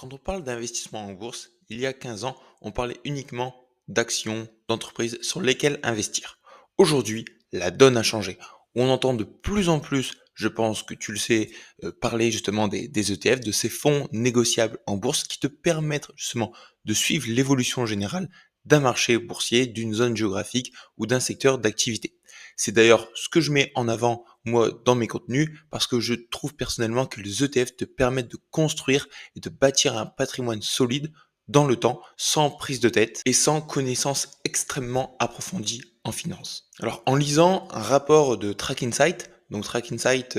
Quand on parle d'investissement en bourse, il y a 15 ans, on parlait uniquement d'actions, d'entreprises sur lesquelles investir. Aujourd'hui, la donne a changé. On entend de plus en plus, je pense que tu le sais, parler justement des ETF, de ces fonds négociables en bourse qui te permettent justement de suivre l'évolution générale d'un marché boursier, d'une zone géographique ou d'un secteur d'activité. C'est d'ailleurs ce que je mets en avant moi dans mes contenus parce que je trouve personnellement que les ETF te permettent de construire et de bâtir un patrimoine solide dans le temps, sans prise de tête et sans connaissance extrêmement approfondie en finance. Alors, en lisant un rapport de TrackInsight, donc TrackInsight,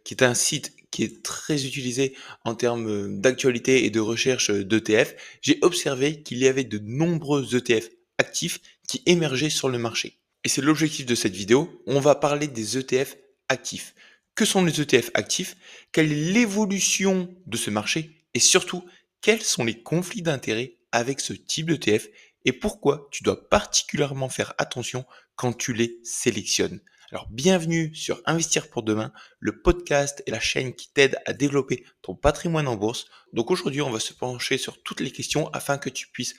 qui est un site qui est très utilisé en termes d'actualité et de recherche d'ETF, j'ai observé qu'il y avait de nombreux ETF actifs qui émergeaient sur le marché. Et c'est l'objectif de cette vidéo. On va parler des ETF actifs. Que sont les ETF actifs? Quelle est l'évolution de ce marché? Et surtout, quels sont les conflits d'intérêts avec ce type d'ETF et pourquoi tu dois particulièrement faire attention quand tu les sélectionnes? Alors, bienvenue sur Investir pour demain, le podcast et la chaîne qui t'aide à développer ton patrimoine en bourse. Donc aujourd'hui, on va se pencher sur toutes les questions afin que tu puisses,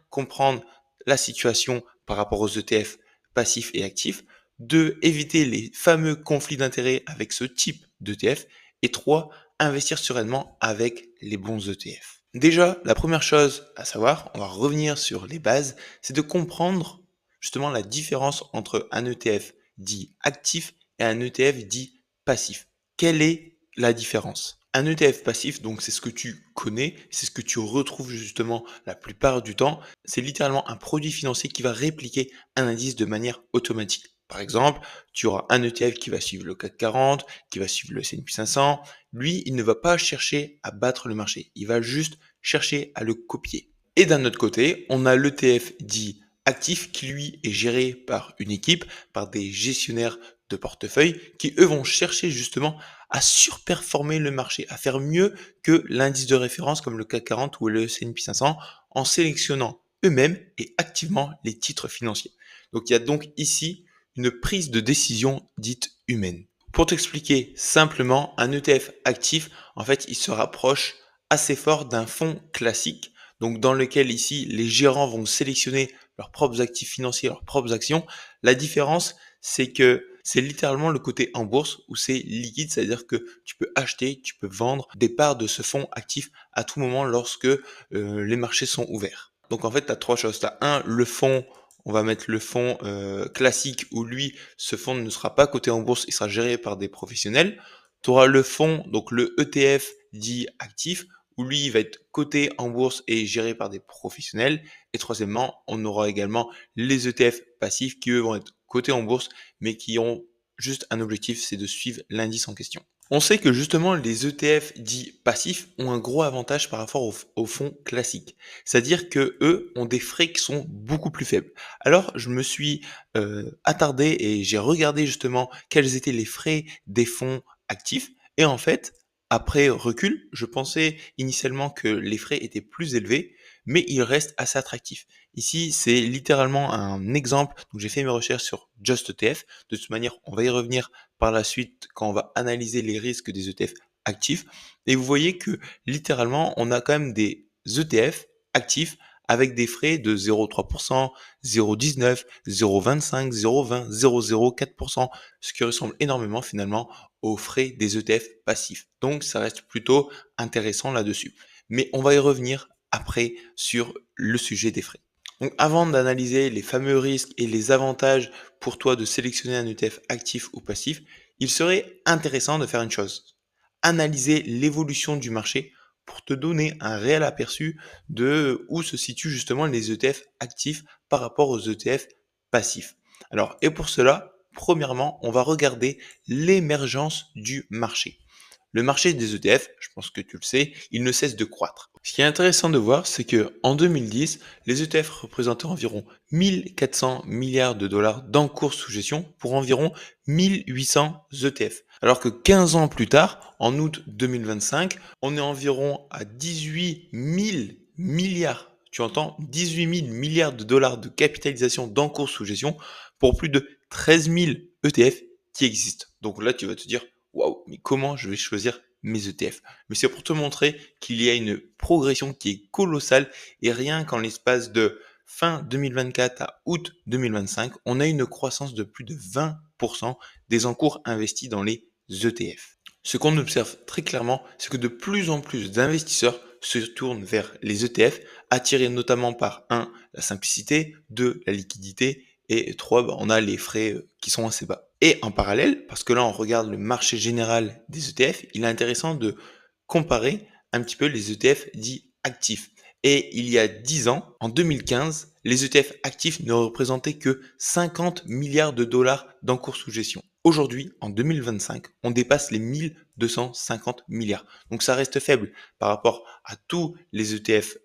comprendre la situation par rapport aux ETF passifs et actifs, 2, éviter les fameux conflits d'intérêts avec ce type d'ETF, et 3, investir sereinement avec les bons ETF. Déjà, la première chose à savoir, on va revenir sur les bases, c'est de comprendre justement la différence entre un ETF dit actif et un ETF dit passif. Quelle est la différence? Un ETF passif, donc c'est ce que tu connais, c'est ce que tu retrouves justement la plupart du temps, c'est littéralement un produit financier qui va répliquer un indice de manière automatique. Par exemple, tu auras un ETF qui va suivre le CAC 40, qui va suivre le S&P 500. Lui, il ne va pas chercher à battre le marché. Il va juste chercher à le copier. Et d'un autre côté, on a l'ETF dit actif qui lui est géré par une équipe, par des gestionnaires de portefeuille qui eux vont chercher justement à surperformer le marché, à faire mieux que l'indice de référence comme le CAC 40 ou le S&P 500 en sélectionnant eux-mêmes et activement les titres financiers. Donc il y a donc ici une prise de décision dite humaine. Pour t'expliquer simplement, un ETF actif, en fait, il se rapproche assez fort d'un fonds classique, donc dans lequel ici les gérants vont sélectionner leurs propres actifs financiers, leurs propres actions. La différence, c'est que c'est littéralement le côté en bourse où c'est liquide, c'est-à-dire que tu peux acheter, tu peux vendre des parts de ce fonds actif à tout moment lorsque les marchés sont ouverts. Donc en fait, tu as trois choses. Tu as un, le fonds, on va mettre le fonds classique où lui, ce fonds ne sera pas coté en bourse, il sera géré par des professionnels. Tu auras le fonds, donc le ETF dit actif, où lui, il va être coté en bourse et géré par des professionnels. Et troisièmement, on aura également les ETF passifs qui, eux, vont être cotés en bourse, mais qui ont juste un objectif, c'est de suivre l'indice en question. On sait que justement les ETF dits passifs ont un gros avantage par rapport aux fonds classiques. C'est-à-dire que eux ont des frais qui sont beaucoup plus faibles. Alors je me suis attardé et j'ai regardé justement quels étaient les frais des fonds actifs. Et en fait, après recul, je pensais initialement que les frais étaient plus élevés, mais ils restent assez attractifs. Ici, c'est littéralement un exemple. Donc j'ai fait mes recherches sur Just ETF. De toute manière, on va y revenir par la suite quand on va analyser les risques des ETF actifs. Et vous voyez que littéralement, on a quand même des ETF actifs avec des frais de 0,3%, 0,19, 0,25, 0,20, 0,04%, ce qui ressemble énormément finalement aux frais des ETF passifs. Donc ça reste plutôt intéressant là-dessus. Mais on va y revenir après sur le sujet des frais. Donc avant d'analyser les fameux risques et les avantages pour toi de sélectionner un ETF actif ou passif, il serait intéressant de faire une chose. Analyser l'évolution du marché pour te donner un réel aperçu de où se situent justement les ETF actifs par rapport aux ETF passifs. Alors, et pour cela, premièrement, on va regarder l'émergence du marché. Le marché des ETF, je pense que tu le sais, il ne cesse de croître. Ce qui est intéressant de voir, c'est que en 2010, les ETF représentaient environ 1400 milliards de dollars d'encours sous gestion pour environ 1800 ETF. Alors que 15 ans plus tard, en août 2025, on est environ à 18 000 milliards. Tu entends 18 000 milliards de dollars de capitalisation d'encours sous gestion pour plus de 13 000 ETF qui existent. Donc là, tu vas te dire, waouh, mais comment je vais choisir mes ETF. Mais c'est pour te montrer qu'il y a une progression qui est colossale et rien qu'en l'espace de fin 2024 à août 2025, on a une croissance de plus de 20% des encours investis dans les ETF. Ce qu'on observe très clairement, c'est que de plus en plus d'investisseurs se tournent vers les ETF, attirés notamment par 1, la simplicité, 2, la liquidité, et 3, on a les frais qui sont assez bas. Et en parallèle, parce que là on regarde le marché général des ETF, il est intéressant de comparer un petit peu les ETF dits actifs. Et il y a 10 ans, en 2015, les ETF actifs ne représentaient que 50 milliards de dollars d'encours sous gestion. Aujourd'hui, en 2025, on dépasse les 1250 milliards. Donc ça reste faible par rapport à tous les ETF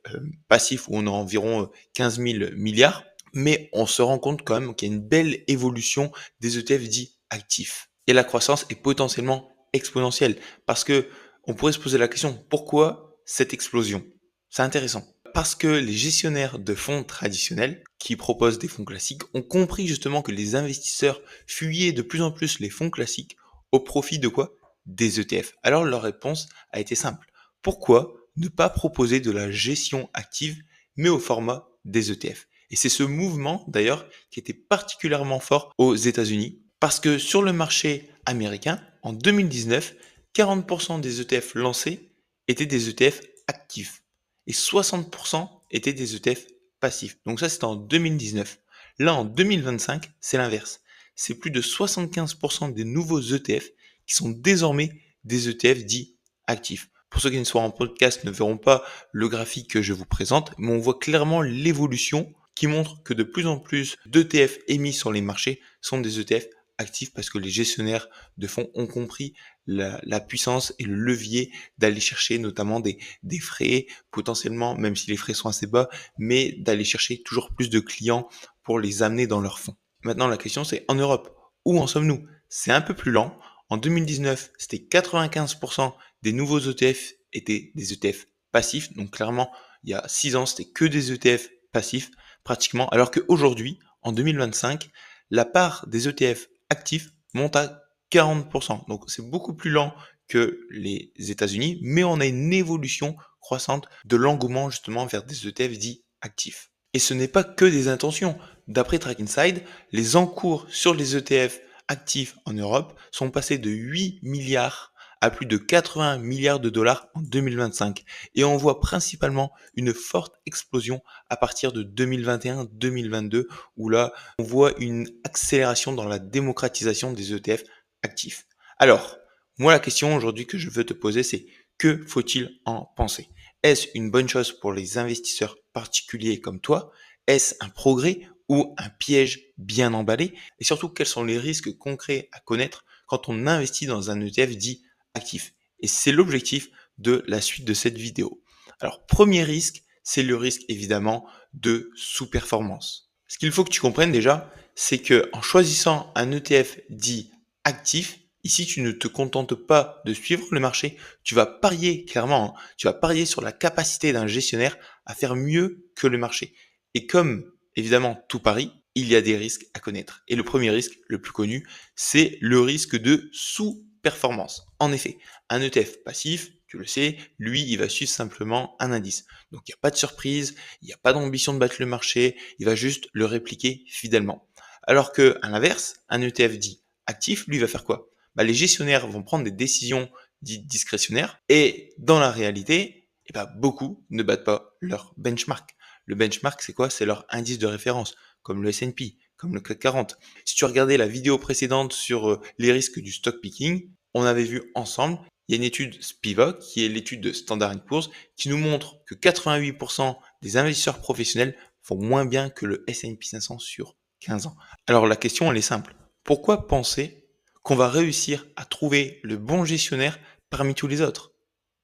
passifs où on a environ 15 000 milliards. Mais on se rend compte quand même qu'il y a une belle évolution des ETF dits actifs. Et la croissance est potentiellement exponentielle parce que on pourrait se poser la question, pourquoi cette explosion? C'est intéressant. Parce que les gestionnaires de fonds traditionnels qui proposent des fonds classiques ont compris justement que les investisseurs fuyaient de plus en plus les fonds classiques au profit de quoi? Des ETF. Alors leur réponse a été simple. Pourquoi ne pas proposer de la gestion active mais au format des ETF? Et c'est ce mouvement d'ailleurs qui était particulièrement fort aux États-Unis parce que sur le marché américain, en 2019, 40% des ETF lancés étaient des ETF actifs et 60% étaient des ETF passifs. Donc ça, c'était en 2019. Là, en 2025, c'est l'inverse. C'est plus de 75% des nouveaux ETF qui sont désormais des ETF dits actifs. Pour ceux qui ne sont en podcast ne verront pas le graphique que je vous présente, mais on voit clairement l'évolution qui montre que de plus en plus d'ETF émis sur les marchés sont des ETF actifs parce que les gestionnaires de fonds ont compris la puissance et le levier d'aller chercher notamment des frais, potentiellement, même si les frais sont assez bas, mais d'aller chercher toujours plus de clients pour les amener dans leurs fonds. Maintenant, la question c'est en Europe, où en sommes-nous? C'est un peu plus lent. En 2019, c'était 95% des nouveaux ETF étaient des ETF passifs. Donc clairement, il y a 6 ans, c'était que des ETF passifs pratiquement, alors qu'aujourd'hui, en 2025, la part des ETF actifs monte à 40%. Donc c'est beaucoup plus lent que les États-Unis, mais on a une évolution croissante de l'engouement justement vers des ETF dits actifs. Et ce n'est pas que des intentions. D'après TrackInside, les encours sur les ETF actifs en Europe sont passés de 8 milliards à plus de 80 milliards de dollars en 2025. Et on voit principalement une forte explosion à partir de 2021-2022, où là, on voit une accélération dans la démocratisation des ETF actifs. Alors, moi, la question aujourd'hui que je veux te poser, c'est que faut-il en penser? Est-ce une bonne chose pour les investisseurs particuliers comme toi? Est-ce un progrès ou un piège bien emballé? Et surtout, quels sont les risques concrets à connaître quand on investit dans un ETF dit actif? Et c'est l'objectif de la suite de cette vidéo. Alors, premier risque, c'est le risque évidemment de sous-performance. Ce qu'il faut que tu comprennes déjà, c'est que en choisissant un ETF dit actif, ici tu ne te contentes pas de suivre le marché, tu vas parier clairement, tu vas parier sur la capacité d'un gestionnaire à faire mieux que le marché. Et comme évidemment tout pari, il y a des risques à connaître. Et le premier risque, le plus connu, c'est le risque de sous-performance. En effet, un ETF passif, tu le sais, lui, il va suivre simplement un indice. Donc il n'y a pas de surprise, il n'y a pas d'ambition de battre le marché, il va juste le répliquer fidèlement. Alors que, à l'inverse, un ETF dit actif, lui, va faire quoi? Les gestionnaires vont prendre des décisions dites discrétionnaires et dans la réalité, beaucoup ne battent pas leur benchmark. Le benchmark, c'est quoi? C'est leur indice de référence, comme le S&P, comme le CAC 40. Si tu regardais la vidéo précédente sur les risques du stock picking, on avait vu ensemble, il y a une étude Spivak, qui est l'étude de Standard Poor's, qui nous montre que 88% des investisseurs professionnels font moins bien que le S&P 500 sur 15 ans. Alors la question, elle est simple. Pourquoi penser qu'on va réussir à trouver le bon gestionnaire parmi tous les autres?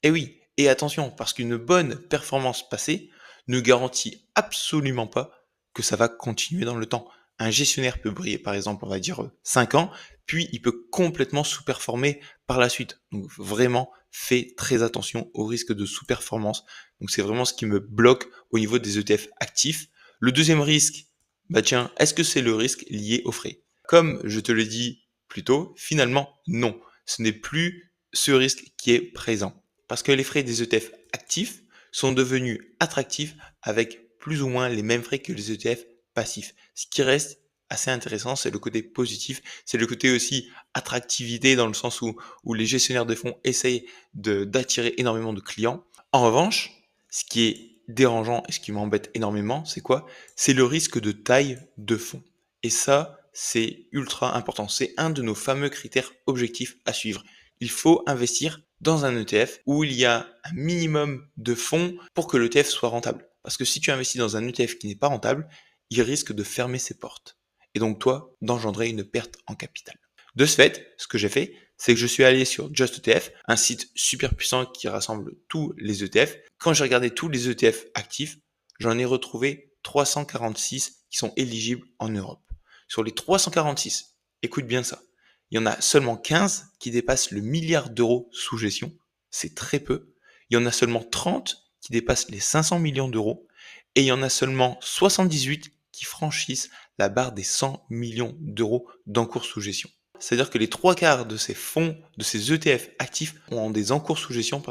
Eh oui, et attention, parce qu'une bonne performance passée ne garantit absolument pas que ça va continuer dans le temps. Un gestionnaire peut briller, par exemple, on va dire 5 ans, puis il peut complètement sous-performer par la suite. Donc vraiment, fais très attention au risque de sous-performance. Donc c'est vraiment ce qui me bloque au niveau des ETF actifs. Le deuxième risque, est-ce que c'est le risque lié aux frais? Comme je te le dis plus tôt, finalement, non. Ce n'est plus ce risque qui est présent. Parce que les frais des ETF actifs sont devenus attractifs avec plus ou moins les mêmes frais que les ETF passifs. Ce qui reste assez intéressant, c'est le côté positif, c'est le côté aussi attractivité dans le sens où les gestionnaires de fonds essayent d'attirer énormément de clients. En revanche, ce qui est dérangeant et ce qui m'embête énormément, c'est quoi? C'est le risque de taille de fonds. Et ça, c'est ultra important. C'est un de nos fameux critères objectifs à suivre. Il faut investir dans un ETF où il y a un minimum de fonds pour que l'ETF soit rentable. Parce que si tu investis dans un ETF qui n'est pas rentable, il risque de fermer ses portes. Et donc toi, d'engendrer une perte en capital. De ce fait, ce que j'ai fait, c'est que je suis allé sur JustETF, un site super puissant qui rassemble tous les ETF. Quand j'ai regardé tous les ETF actifs, j'en ai retrouvé 346 qui sont éligibles en Europe. Sur les 346, écoute bien ça, il y en a seulement 15 qui dépassent le milliard d'euros sous gestion. C'est très peu. Il y en a seulement 30 qui dépassent les 500 millions d'euros. Et il y en a seulement 78 qui franchissent la barre des 100 millions d'euros d'encours sous gestion. C'est-à-dire que les trois quarts de ces fonds, de ces ETF actifs, ont des encours sous gestion,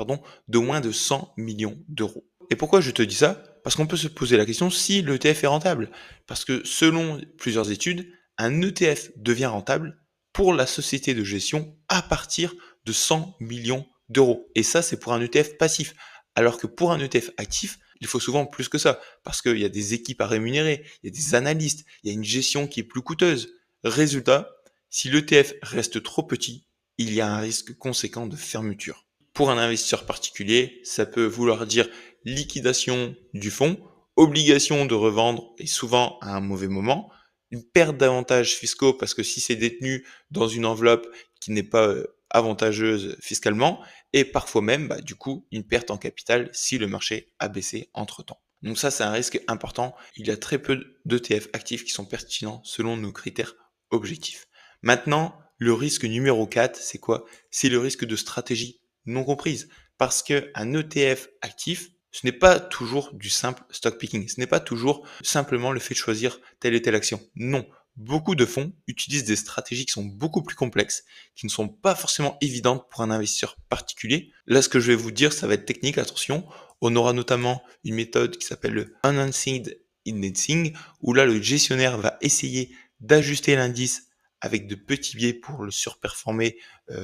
de moins de 100 millions d'euros. Et pourquoi je te dis ça? Parce qu'on peut se poser la question si l'ETF est rentable. Parce que selon plusieurs études, un ETF devient rentable pour la société de gestion à partir de 100 millions d'euros. Et ça, c'est pour un ETF passif. Alors que pour un ETF actif, il faut souvent plus que ça, parce qu'il y a des équipes à rémunérer, il y a des analystes, il y a une gestion qui est plus coûteuse. Résultat, si l'ETF reste trop petit, il y a un risque conséquent de fermeture. Pour un investisseur particulier, ça peut vouloir dire liquidation du fonds, obligation de revendre et souvent à un mauvais moment, une perte d'avantages fiscaux parce que si c'est détenu dans une enveloppe qui n'est pas avantageuse fiscalement et parfois même du coup une perte en capital si le marché a baissé entre-temps. Donc ça c'est un risque important. Il y a très peu d'ETF actifs qui sont pertinents selon nos critères objectifs. Maintenant, le risque numéro 4, c'est quoi? C'est le risque de stratégie non comprise. Parce qu'un ETF actif, ce n'est pas toujours du simple stock picking. Ce n'est pas toujours simplement le fait de choisir telle et telle action. Non. Beaucoup de fonds utilisent des stratégies qui sont beaucoup plus complexes, qui ne sont pas forcément évidentes pour un investisseur particulier. Là, ce que je vais vous dire, ça va être technique, attention. On aura notamment une méthode qui s'appelle le Unhinged Indexing, où là, le gestionnaire va essayer d'ajuster l'indice avec de petits biais pour le surperformer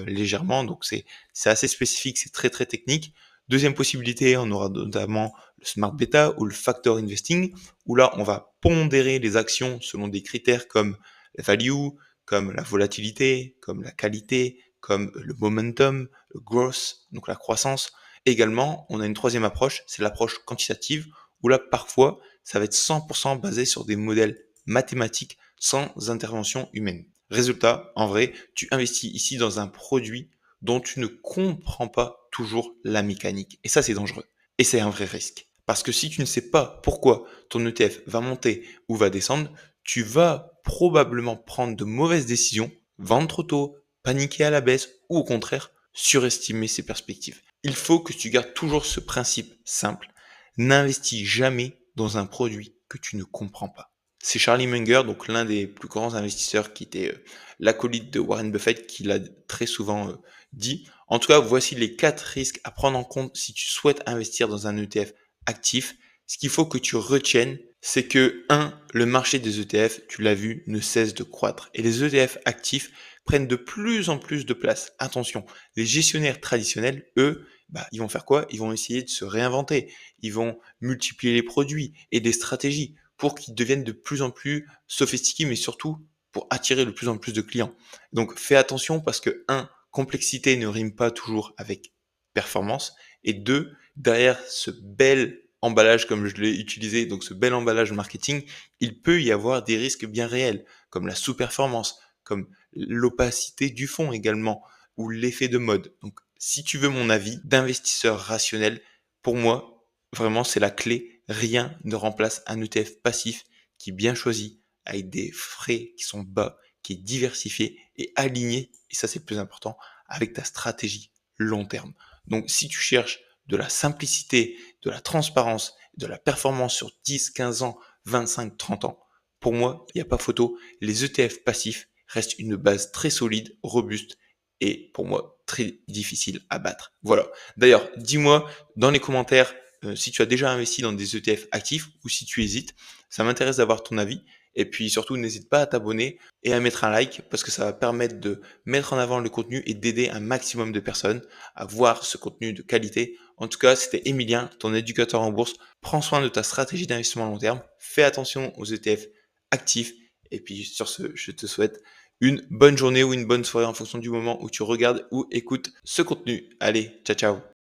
légèrement. Donc c'est assez spécifique, c'est très très technique. Deuxième possibilité, on aura notamment le smart beta ou le factor investing, où là on va pondérer les actions selon des critères comme la value, comme la volatilité, comme la qualité, comme le momentum, le growth, donc la croissance. Également, on a une troisième approche, c'est l'approche quantitative, où là parfois ça va être 100% basé sur des modèles mathématiques sans intervention humaine. Résultat, en vrai, tu investis ici dans un produit dont tu ne comprends pas toujours la mécanique. Et ça, c'est dangereux. Et c'est un vrai risque. Parce que si tu ne sais pas pourquoi ton ETF va monter ou va descendre, tu vas probablement prendre de mauvaises décisions, vendre trop tôt, paniquer à la baisse ou au contraire, surestimer ses perspectives. Il faut que tu gardes toujours ce principe simple. N'investis jamais dans un produit que tu ne comprends pas. C'est Charlie Munger, donc l'un des plus grands investisseurs qui était l'acolyte de Warren Buffett, qui l'a très souvent dit. En tout cas, voici les 4 risques à prendre en compte si tu souhaites investir dans un ETF actif. Ce qu'il faut que tu retiennes, c'est que 1. Le marché des ETF, tu l'as vu, ne cesse de croître. Et les ETF actifs prennent de plus en plus de place. Attention, les gestionnaires traditionnels, eux, ils vont faire quoi? Ils vont essayer de se réinventer. Ils vont multiplier les produits et des stratégies pour qu'ils deviennent de plus en plus sophistiqués, mais surtout pour attirer de plus en plus de clients. Donc fais attention parce que 1. Complexité ne rime pas toujours avec performance. Et 2. Derrière ce bel emballage comme je l'ai utilisé, donc ce bel emballage marketing, il peut y avoir des risques bien réels, comme la sous-performance, comme l'opacité du fonds également, ou l'effet de mode. Donc si tu veux mon avis d'investisseur rationnel, pour moi, vraiment c'est la clé. Rien ne remplace un ETF passif qui est bien choisi, avec des frais qui sont bas, qui est diversifié et aligné, et ça c'est le plus important, avec ta stratégie long terme. Donc si tu cherches de la simplicité, de la transparence, de la performance sur 10, 15 ans, 25, 30 ans, pour moi, il n'y a pas photo. Les ETF passifs restent une base très solide, robuste et pour moi très difficile à battre. Voilà. D'ailleurs, dis-moi dans les commentaires si tu as déjà investi dans des ETF actifs ou si tu hésites. Ça m'intéresse d'avoir ton avis. Et puis surtout, n'hésite pas à t'abonner et à mettre un like parce que ça va permettre de mettre en avant le contenu et d'aider un maximum de personnes à voir ce contenu de qualité. En tout cas, c'était Emilien, ton éducateur en bourse. Prends soin de ta stratégie d'investissement à long terme. Fais attention aux ETF actifs. Et puis sur ce, je te souhaite une bonne journée ou une bonne soirée en fonction du moment où tu regardes ou écoutes ce contenu. Allez, ciao ciao.